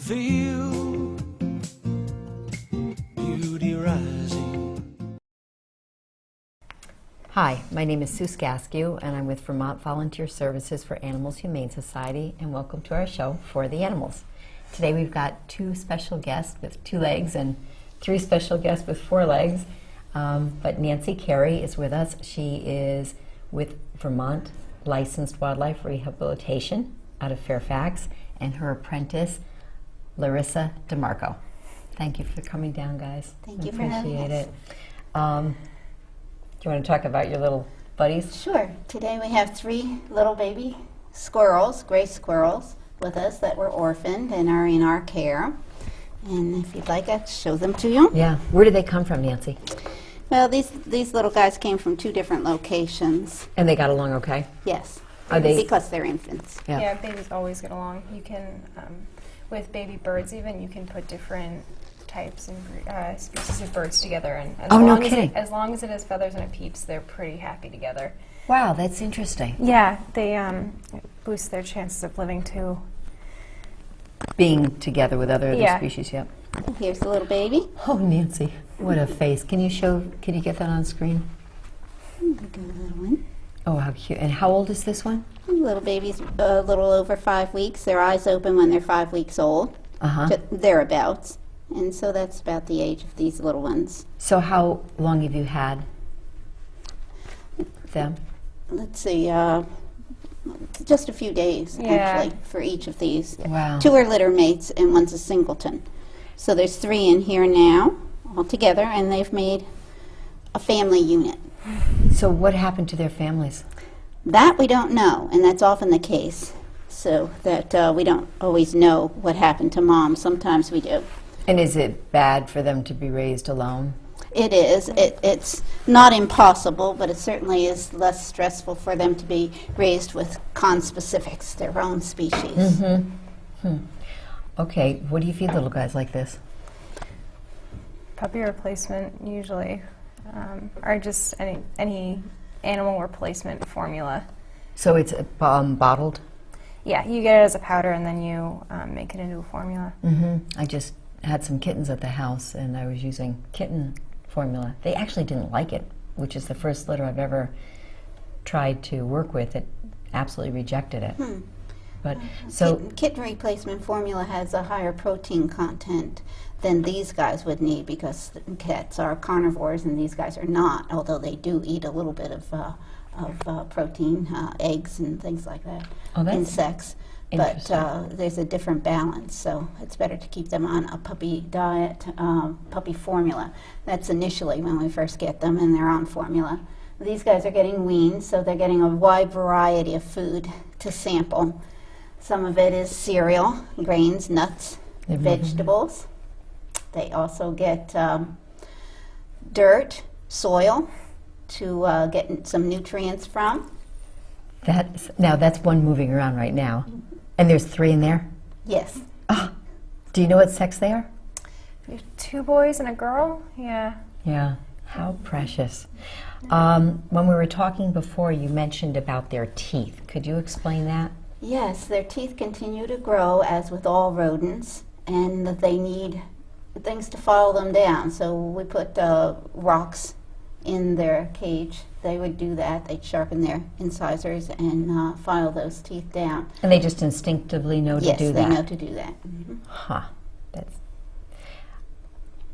feel beauty rising. Hi, my name is Sue Skaskew, and I'm with Vermont Volunteer Services for Animals Humane Society, and welcome to our show, For the Animals. Today we've got two special guests with 2 legs and 3 special guests with 4 legs. But Nancy Carey is with us. She is with Vermont Licensed Wildlife Rehabilitation out of Fairfax, and her apprentice, Larissa DeMarco. Thank you for coming down, guys. Thank you for having us. Appreciate it. Do you want to talk about your little buddies? Sure. Today we have 3 little baby squirrels, gray squirrels, with us that were orphaned and are in our care. And if you'd like, I'll show them to you. Yeah. Where did they come from, Nancy? Well, these little guys came from 2 different locations. And they got along okay? Yes. Are they? Because they're infants. Yeah, babies always get along. You can, with baby birds even, you can put different types and species of birds together. And as long as it has feathers and it peeps, they're pretty happy together. Wow, that's interesting. Yeah, they boost their chances of living too. Being together with other species, yep. Here's the little baby. Oh, Nancy, what a face. Can you get that on screen? Look at the little one. Oh, how cute. And how old is this one? The little baby's a little over 5 weeks. Their eyes open when they're 5 weeks old. Thereabouts. And so that's about the age of these little ones. So how long have you had them? Let's see, just a few days, actually, for each of these. Wow. 2 are litter mates and 1's a singleton. So there's 3 in here now, all together, and they've made a family unit. So what happened to their families? That we don't know, and that's often the case. So that we don't always know what happened to mom. Sometimes we do. And is it bad for them to be raised alone? It is. It's not impossible, but it certainly is less stressful for them to be raised with conspecifics, their own species. Okay, what do you feed little guys like this? Puppy replacement usually, or just any animal replacement formula. So it's bottled? Yeah, you get it as a powder and then you make it into a formula. I just had some kittens at the house and I was using kitten formula. They actually didn't like it, which is the first litter I've ever tried to work with. It absolutely rejected it. But so kitten replacement formula has a higher protein content than these guys would need because cats are carnivores and these guys are not, although they do eat a little bit of protein, eggs and things like that, insects. But there's a different balance, so it's better to keep them on a puppy diet, puppy formula. That's initially when we first get them and they're on formula. These guys are getting weaned, so they're getting a wide variety of food to sample. Some of it is cereal, grains, nuts, vegetables. They also get dirt, soil to get some nutrients from. That's one moving around right now. And there's 3 in there? Yes. Oh, do you know what sex they are? There's 2 boys and a girl. Yeah. Yeah. How precious. When we were talking before, you mentioned about their teeth. Could you explain that? Yes, their teeth continue to grow, as with all rodents, and that they need things to follow them down. So we put rocks in their cage. They would do that. They'd sharpen their incisors and file those teeth down. And they just instinctively know to do that? Yes, they know to do that. Huh.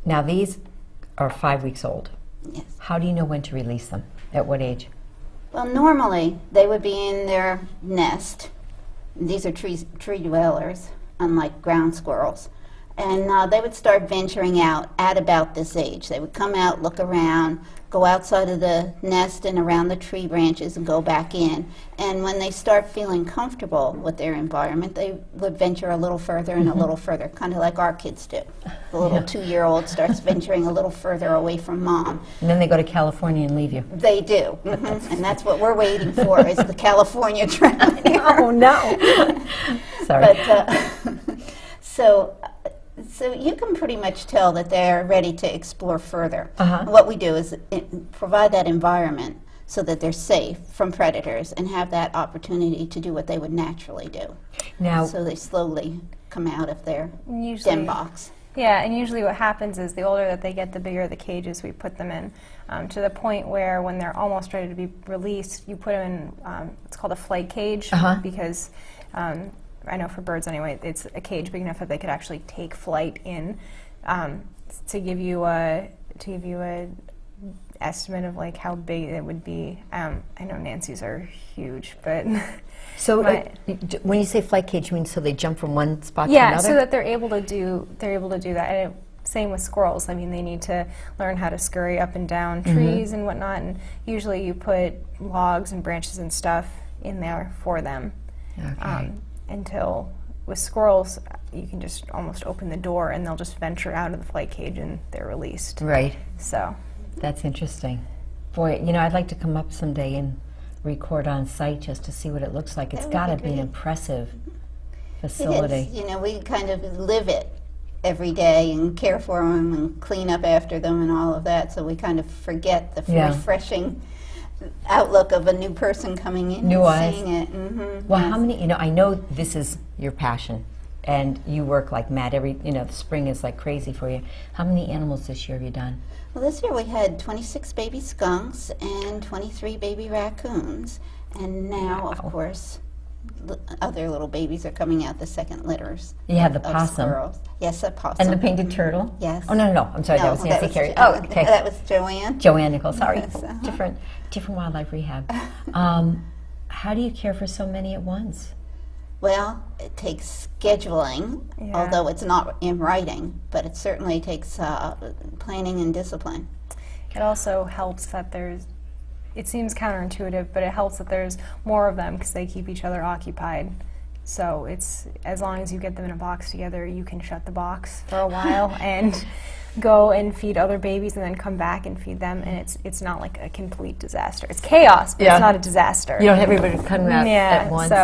Now these are 5 weeks old. Yes. How do you know when to release them? At what age? Well, normally they would be in their nest. These are tree dwellers, unlike ground squirrels. And they would start venturing out at about this age. They would come out, look around, go outside of the nest and around the tree branches and go back in. And when they start feeling comfortable with their environment, they would venture a little further and a little further, kind of like our kids do. The little 2-year-old starts venturing a little further away from mom. And then they go to California and leave you. They do. And that's what we're waiting for, is the California trip. Oh, no. Sorry. But, so you can pretty much tell that they're ready to explore further. What we do is provide that environment so that they're safe from predators and have that opportunity to do what they would naturally do. Now, So they slowly come out of their Usually, den box. yeah, and usually what happens is the older that they get, the bigger the cages we put them in, to the point where when they're almost ready to be released, you put them in, it's called a flight cage, because I know for birds anyway, it's a cage big enough that they could actually take flight in. To give you a estimate of like how big it would be, I know Nancy's are huge, but so when you say flight cage, you mean so they jump from one spot to yeah, another? so that they're able to do that. And same with squirrels. I mean, they need to learn how to scurry up and down trees and whatnot. And usually, you put logs and branches and stuff in there for them. Okay. Until with squirrels, you can just almost open the door and they'll just venture out of the flight cage and they're released. Right. So That's interesting. Boy, you know, I'd like to come up someday and record on site just to see what it looks like. It's got to be an impressive facility. It is. You know, we kind of live it every day and care for them and clean up after them and all of that, so we kind of forget the refreshing outlook of a new person coming in New and eyes. seeing it. Well, how many, you know, I know this is your passion and you work like mad the spring is like crazy for you. How many animals this year have you done? Well, this year we had 26 baby skunks and 23 baby raccoons, and now, of course, other little babies are coming out, the second litters. You have the of possum. Squirrels. Yes, a possum. And the painted turtle? Yes. Oh, no. I'm sorry, that was Nancy Carey. Oh, okay. That was Joanne. Joanne Nichols, sorry. Yes, Different wildlife rehab. How do you care for so many at once? Well, it takes scheduling, although it's not in writing, but it certainly takes planning and discipline. it also helps that it seems counterintuitive, but it helps that there's more of them because they keep each other occupied. So it's, as long as you get them in a box together, you can shut the box for a while and go and feed other babies and then come back and feed them, and it's not like a complete disaster. It's chaos, but it's not a disaster. You don't have everybody coming out at once? So,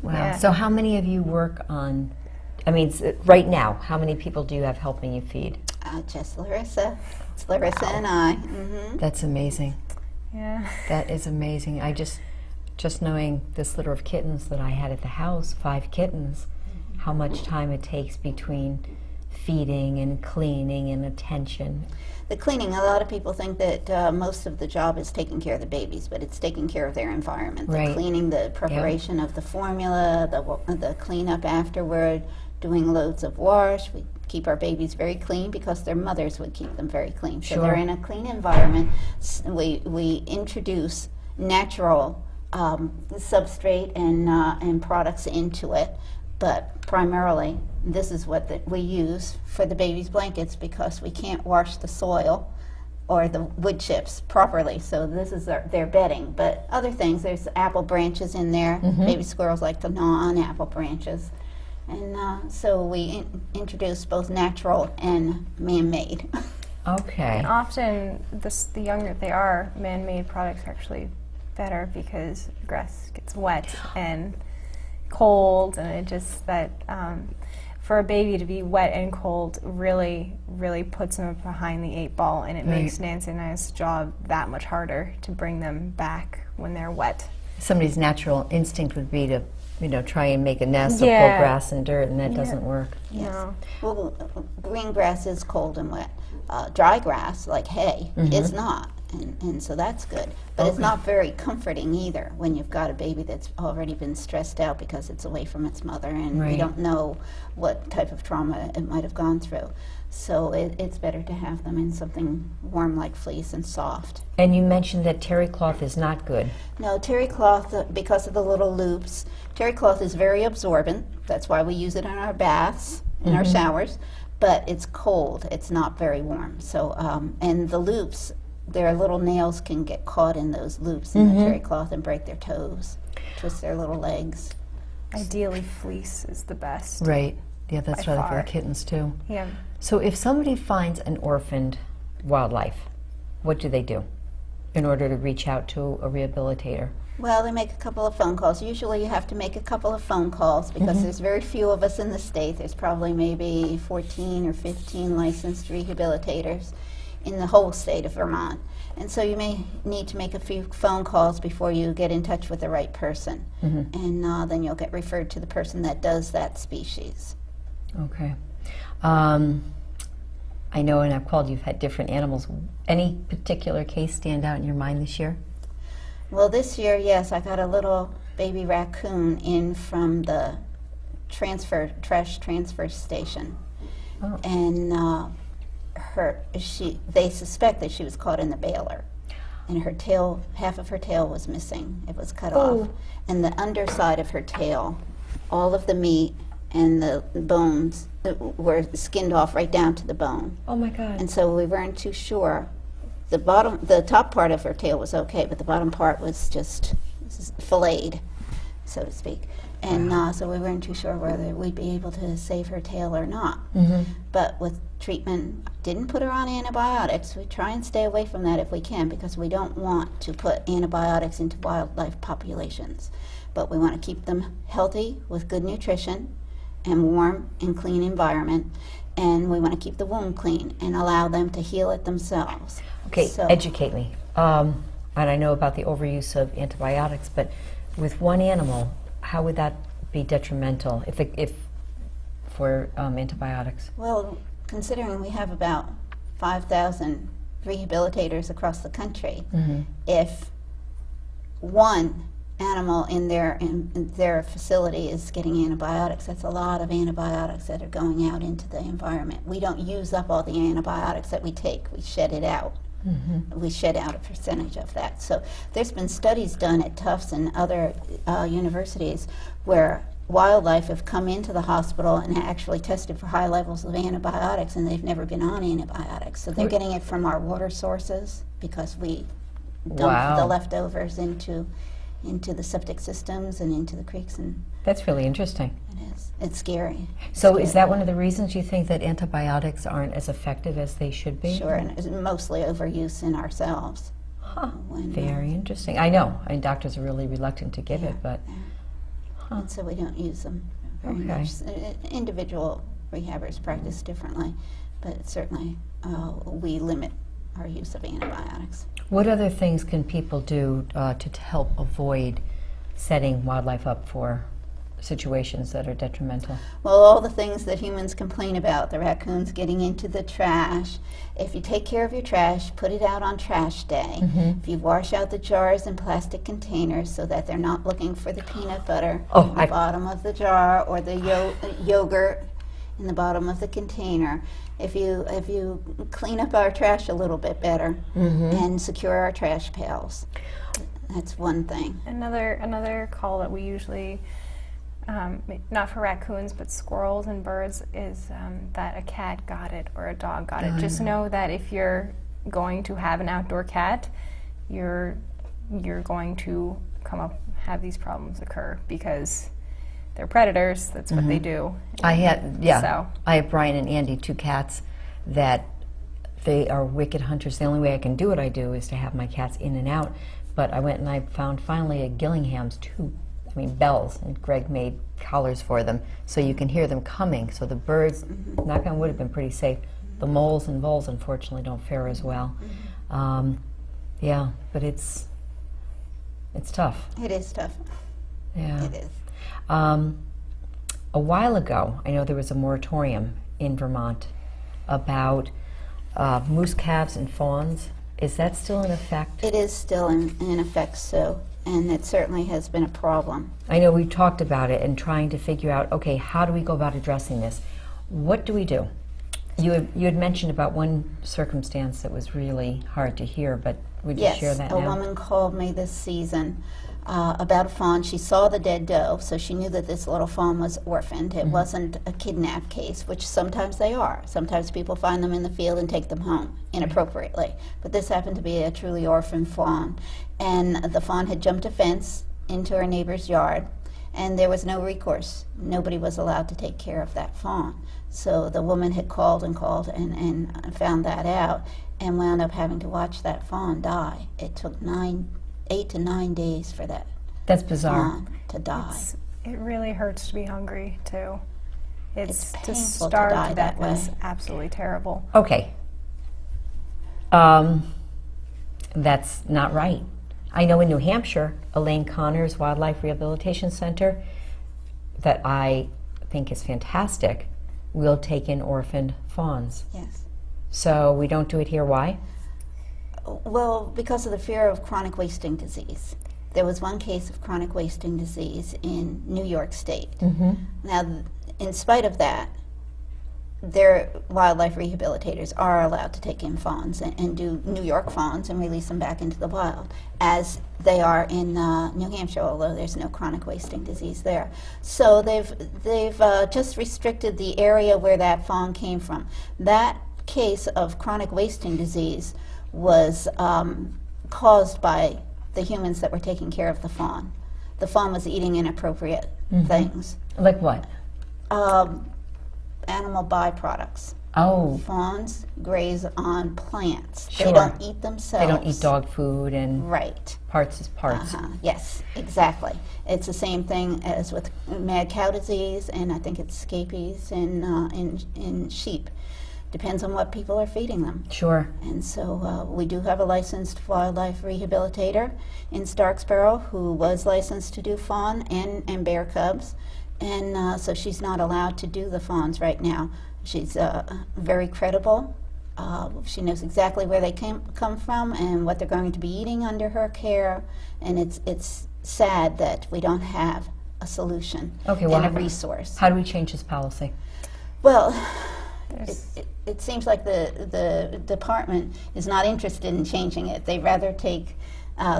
wow. yeah. So how many of you work on, right now, how many people do you have helping you feed? Just Larissa. It's Larissa and I. That's amazing. Yeah. That is amazing. I just knowing this litter of kittens that I had at the house, 5 kittens, how much time it takes between feeding and cleaning and attention. The cleaning, a lot of people think that most of the job is taking care of the babies, but it's taking care of their environment. The Right. cleaning, the preparation of the formula, the cleanup afterward, doing loads of wash. We keep our babies very clean because their mothers would keep them very clean. So they're in a clean environment. We introduce natural substrate and products into it, but primarily this is what we use for the babies' blankets because we can't wash the soil or the wood chips properly, so this is their bedding. But other things, there's apple branches in there. Baby squirrels like to gnaw on apple branches. And so we introduce both natural and man-made. Okay. And often, the younger they are, man-made products are actually better because grass gets wet and cold, and it just for a baby to be wet and cold really, really puts them behind the 8 ball, and it makes Nancy and I's job that much harder to bring them back when they're wet. Somebody's natural instinct would be to, try and make a nest or pull grass and dirt, and that doesn't work. Yes. No. Well, green grass is cold and wet. Dry grass, like hay, is not. And so that's good. But it's not very comforting either when you've got a baby that's already been stressed out because it's away from its mother and we don't know what type of trauma it might have gone through. So it's better to have them in something warm like fleece and soft. And you mentioned that terry cloth is not good. No, terry cloth, because of the little loops, terry cloth is very absorbent. That's why we use it in our baths, in our showers. But it's cold. It's not very warm. So, and the loops, their little nails can get caught in those loops in the terry cloth and break their toes, twist their little legs. Ideally, fleece is the best. Right. Yeah, that's By right for the far. kittens too. Yeah. So if somebody finds an orphaned wildlife, what do they do in order to reach out to a rehabilitator? Well, they make a couple of phone calls. Usually you have to make a couple of phone calls because there's very few of us in the state. There's probably maybe 14 or 15 licensed rehabilitators. in the whole state of Vermont. And so you may need to make a few phone calls before you get in touch with the right person. And then you'll get referred to the person that does that species. Okay. I know, and I've called, you've had different animals. Any particular case stand out in your mind this year? Well, this year, yes, I got a little baby raccoon in from the trash transfer station. Oh. And they suspect that she was caught in the baler. And her tail, half of her tail was missing. It was cut off. And the underside of her tail, all of the meat and the bones were skinned off right down to the bone. Oh my God. And so we weren't too sure. The top part of her tail was okay, but the bottom part was just filleted, so to speak. And so we weren't too sure whether we'd be able to save her tail or not. But with treatment, didn't put her on antibiotics. We try and stay away from that if we can, because we don't want to put antibiotics into wildlife populations. But we want to keep them healthy with good nutrition and warm and clean environment. And we want to keep the wound clean and allow them to heal it themselves. Okay, So, educate me. And I know about the overuse of antibiotics, but with one animal, how would that be detrimental if for antibiotics? well, considering we have about 5,000 rehabilitators across the country, if one animal in their facility is getting antibiotics, that's a lot of antibiotics that are going out into the environment. We don't use up all the antibiotics that we take. We shed it out. We shed out a percentage of that. So there's been studies done at Tufts and other universities where wildlife have come into the hospital and actually tested for high levels of antibiotics, and they've never been on antibiotics. So they're getting it from our water sources, because we dump the leftovers into the septic systems and into the creeks, and That's really interesting. it is. It's scary. So is that one of the reasons you think that antibiotics aren't as effective as they should be? Sure, and it's mostly overuse in ourselves. Very interesting. I know, and doctors are really reluctant to give it, but And so we don't use them very Okay. much. Individual rehabbers practice differently, but certainly we limit our use of antibiotics. what other things can people do to help avoid setting wildlife up for situations that are detrimental? Well, all the things that humans complain about, the raccoons getting into the trash. If you take care of your trash, put it out on trash day. If you wash out the jars in plastic containers so that they're not looking for the peanut butter in the bottom of the jar, or the yogurt in the bottom of the container. If you clean up our trash a little bit better and secure our trash pails, that's one thing. Another call that we usually, not for raccoons, but squirrels and birds, is that a cat got it or a dog got it. Just know that if you're going to have an outdoor cat, you're going to have these problems occur, because they're predators. That's what they do. I have So Brian and Andy, two cats that they are wicked hunters. The only way I can do what I do is to have my cats in and out. But I went and I found finally a Gillingham's bells, and Greg made collars for them so you can hear them coming. So the birds, knock on wood, have been pretty safe. The moles and voles, unfortunately, don't fare as well. But it's tough. It is tough. Yeah. It is. A while ago, I know there was a moratorium in Vermont about moose calves and fawns. Is that still in effect? It is still in effect, so, and it certainly has been a problem. I know we talked about it and trying to figure out, okay, how do we go about addressing this? What do we do? You had mentioned about one circumstance that was really hard to hear, but would you share that now? Yes, a woman called me this season about a fawn. She saw the dead doe, so she knew that this little fawn was orphaned. It wasn't a kidnap case, which sometimes they are. Sometimes people find them in the field and take them home inappropriately. But this happened to be a truly orphaned fawn. And the fawn had jumped a fence into her neighbor's yard, and there was no recourse. Nobody was allowed to take care of that fawn. So the woman had called and found that out, and wound up having to watch that fawn die. It took 8 to 9 days for that That's bizarre. fawn to die. it really hurts to be hungry too. It's To painful to starve die to that death is way. absolutely terrible. Okay. That's not right. I know in New Hampshire, Elaine Connor's Wildlife Rehabilitation Center, that I think is fantastic, will take in orphaned fawns. Yes. So we don't do it here. Why? Well, because of the fear of chronic wasting disease. There was one case of chronic wasting disease in New York State. Mm-hmm. Now, in spite of that, their wildlife rehabilitators are allowed to take in fawns and do New York fawns and release them back into the wild, as they are in New Hampshire, although there's no chronic wasting disease there. So they've just restricted the area where that fawn came from. That case of chronic wasting disease was caused by the humans that were taking care of the fawn. The fawn was eating inappropriate things. Like what? Animal byproducts. Oh. Fawns graze on plants. Sure. They don't eat themselves. They don't eat dog food, and Right. parts is parts. Yes, exactly. It's the same thing as with mad cow disease, and I think it's scabies in sheep. Depends on what people are feeding them. Sure. And so we do have a licensed wildlife rehabilitator in Starksboro who was licensed to do fawn and bear cubs. And so she's not allowed to do the fawns right now. She's very credible. She knows exactly where they come from and what they're going to be eating under her care. And it's sad that we don't have a solution and a resource. How do we change this policy? Well, it seems like the department is not interested in changing it. They'd rather take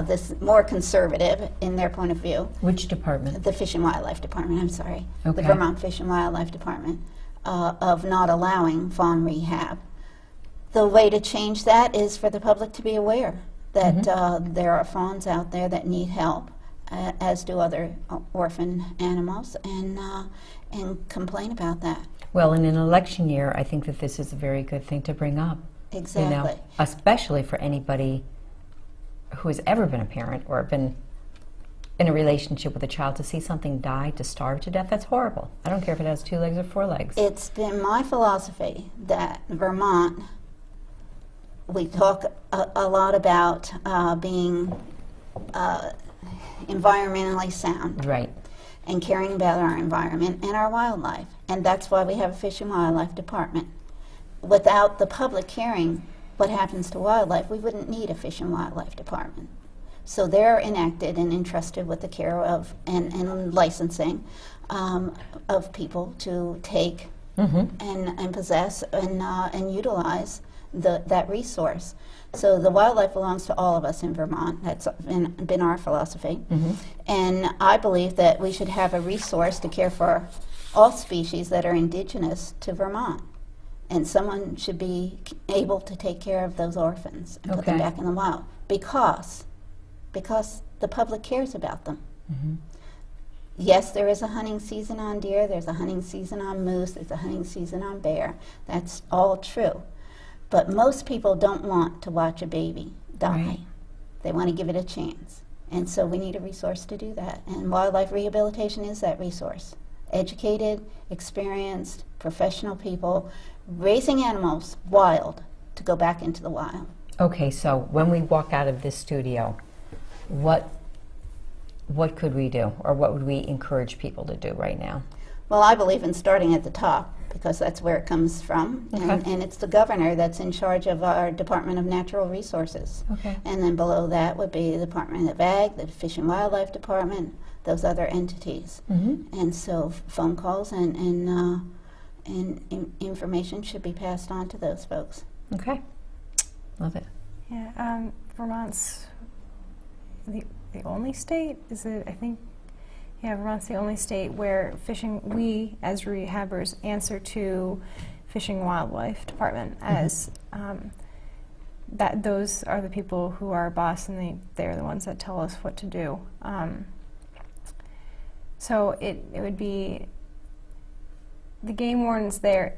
this more conservative in their point of view. Which department? The Fish and Wildlife Department, I'm sorry. Okay. The Vermont Fish and Wildlife Department, of not allowing fawn rehab. The way to change that is for the public to be aware that there are fawns out there that need help, as do other orphan animals, and complain about that. Well, in an election year, I think that this is a very good thing to bring up. Exactly. You know, especially for anybody who has ever been a parent or been in a relationship with a child, to see something die, to starve to death, that's horrible. I don't care if it has 2 legs or 4 legs. It's been my philosophy that Vermont, we talk a lot about being environmentally sound. Right. And caring about our environment and our wildlife. And that's why we have a Fish and Wildlife Department. Without the public caring what happens to wildlife, we wouldn't need a Fish and Wildlife Department. So they're enacted and entrusted with the care of and licensing of people to take and possess and utilize that resource. So the wildlife belongs to all of us in Vermont. That's been our philosophy. And I believe that we should have a resource to care for all species that are indigenous to Vermont. And someone should be able to take care of those orphans and put them back in the wild because the public cares about them. Yes, there is a hunting season on deer, there's a hunting season on moose, there's a hunting season on bear. That's all true. But most people don't want to watch a baby die. Right. They want to give it a chance. And so we need a resource to do that. And wildlife rehabilitation is that resource. Educated, experienced, professional people raising animals wild to go back into the wild. Okay, so when we walk out of this studio, what could we do, or what would we encourage people to do right now? Well, I believe in starting at the top, because that's where it comes from, and it's the governor that's in charge of our Department of Natural Resources. And then below that would be the Department of Ag, the Fish and Wildlife Department, those other entities. And so phone calls and information should be passed on to those folks. Okay, love it. Yeah, Vermont's the only state, is it, I think, yeah, Vermont's the only state where we as rehabbers answer to Fish and Wildlife Department as that those are the people who are our boss, and they're the ones that tell us what to do. So it would be the game wardens. They're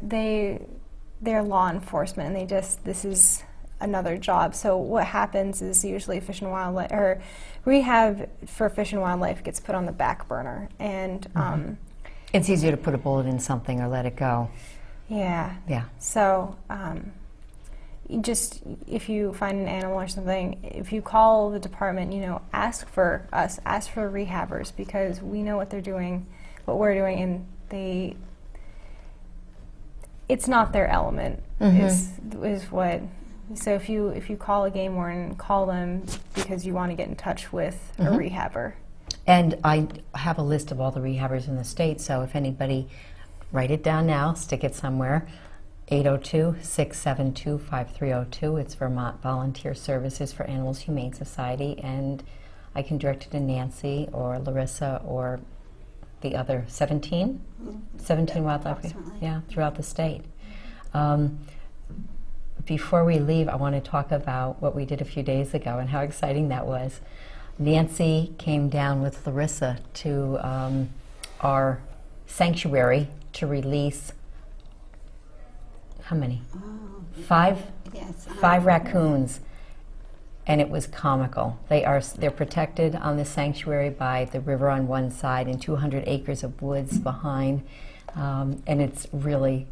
law enforcement, and this is another job. So what happens is usually Fish and Wildlife or rehab for Fish and Wildlife gets put on the back burner, and it's easier to put a bullet in something or let it go. Yeah. Yeah. So if you find an animal or something, if you call the department, ask for us, ask for rehabbers, because we know what they're doing, what we're doing, and it's not their element. Is what. So if you call a game warden, call them because you want to get in touch with a rehabber. And I have a list of all the rehabbers in the state, so if anybody, write it down now, stick it somewhere. 802-672-5302. It's Vermont Volunteer Services for Animals Humane Society, and I can direct it to Nancy or Larissa or the other 17 wildlife, throughout the state. Before we leave, I want to talk about what we did a few days ago and how exciting that was. Nancy came down with Larissa to our sanctuary to release, how many? Five? Yes. 5 raccoons, and it was comical. They're protected on the sanctuary by the river on one side and 200 acres of woods behind, and it's really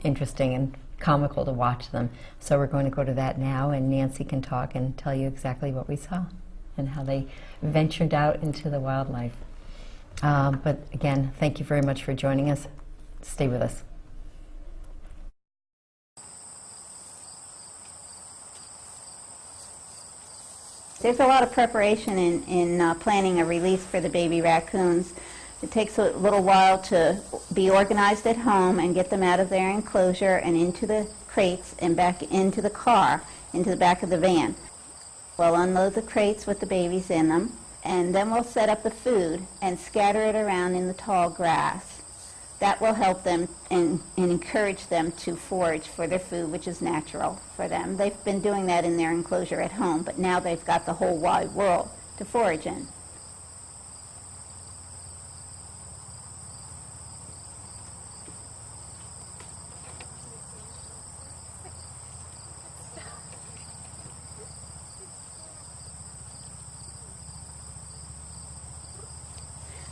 interesting and comical to watch them. So we're going to go to that now, and Nancy can talk and tell you exactly what we saw and how they ventured out into the wildlife. But again, thank you very much for joining us. Stay with us. There's a lot of preparation in planning a release for the baby raccoons. It takes a little while to be organized at home and get them out of their enclosure and into the crates and back into the car, into the back of the van. We'll unload the crates with the babies in them, and then we'll set up the food and scatter it around in the tall grass. That will help them and encourage them to forage for their food, which is natural for them. They've been doing that in their enclosure at home, but now they've got the whole wide world to forage in.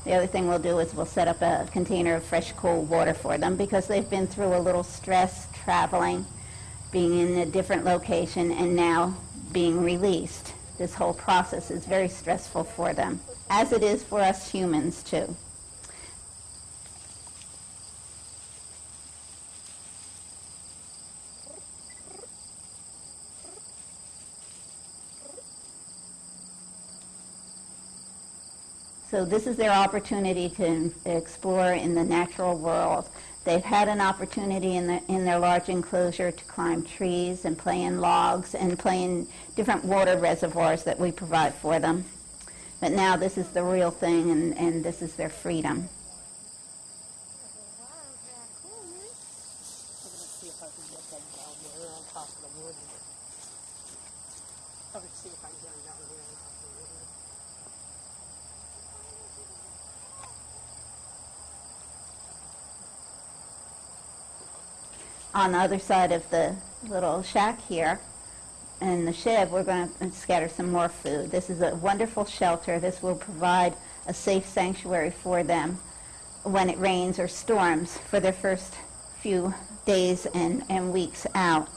The other thing we'll do is we'll set up a container of fresh, cold water for them because they've been through a little stress traveling, being in a different location, and now being released. This whole process is very stressful for them, as it is for us humans, too. So this is their opportunity to explore in the natural world. They've had an opportunity in their large enclosure to climb trees and play in logs and play in different water reservoirs that we provide for them. But now this is the real thing, and this is their freedom. On the other side of the little shack here, in the shed, we're going to scatter some more food. This is a wonderful shelter. This will provide a safe sanctuary for them when it rains or storms for their first few days and weeks out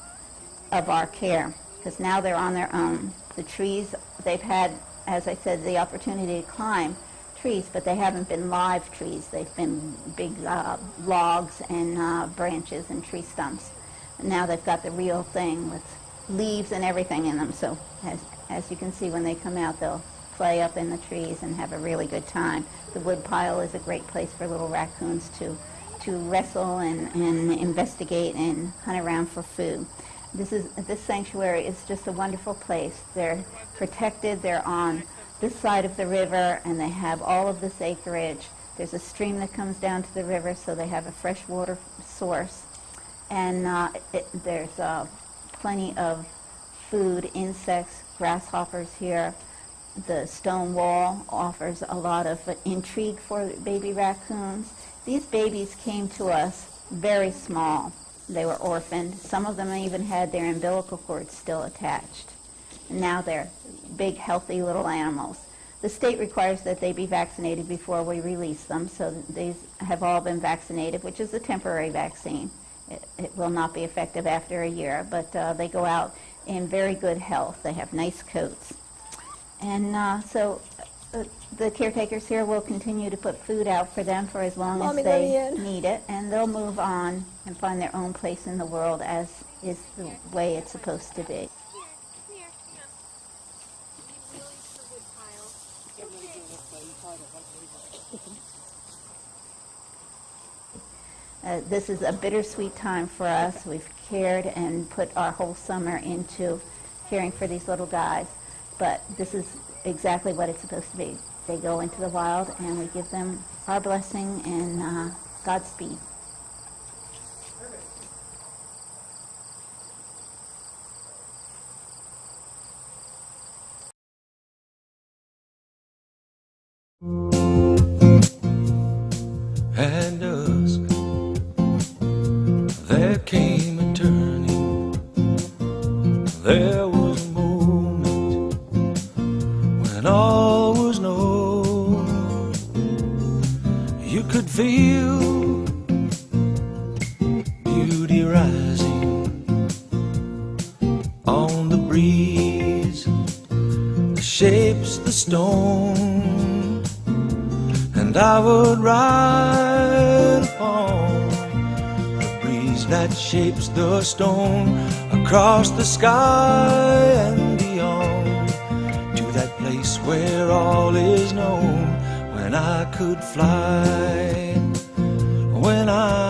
of our care, because now they're on their own. The trees, they've had, as I said, the opportunity to climb trees, but they haven't been live trees. They've been big logs and branches and tree stumps. And now they've got the real thing with leaves and everything in them. So as you can see, when they come out, they'll play up in the trees and have a really good time. The wood pile is a great place for little raccoons to wrestle and investigate and hunt around for food. This sanctuary is just a wonderful place. They're protected. They're on this side of the river, and they have all of this acreage. There's a stream that comes down to the river, so they have a fresh water source. And there's plenty of food, insects, grasshoppers here. The stone wall offers a lot of intrigue for baby raccoons. These babies came to us very small. They were orphaned. Some of them even had their umbilical cords still attached. Now they're big, healthy little animals. The state requires that they be vaccinated before we release them, so these have all been vaccinated, which is a temporary vaccine. it will not be effective after a year, but they go out in very good health. They have nice coats. And the caretakers here will continue to put food out for them for as long as they need it, and they'll move on and find their own place in the world, as is the way it's supposed to be. This is a bittersweet time for us. We've cared and put our whole summer into caring for these little guys, but this is exactly what it's supposed to be. They go into the wild, and we give them our blessing and Godspeed. At dusk, there came a turning. There was a moment when all was known. You could feel beauty rising on the breeze, that shapes the stone, and I would ride upon the breeze that shapes the stone, across the sky and beyond, to that place where all is known, when I could fly, when I